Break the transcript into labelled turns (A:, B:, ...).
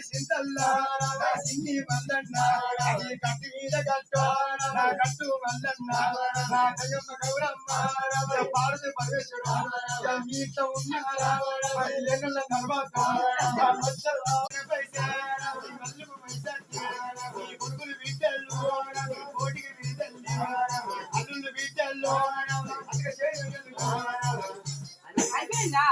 A: సింతల్లా సిన్ని మల్లన్న కట్టి మీద కట్టు నా కట్టు మల్లన్న నా జగమ్మ గౌరమ్మ పాడుతూ పరమేశ్వరుడు మీ ఇంట్లో ఉన్నారా ఎన్నుల తర్వాత కొడుకులు బిడ్డలు కోటికి బిడ్డలు అల్లుళ్ళు బిడ్డలు అయిపోయిందా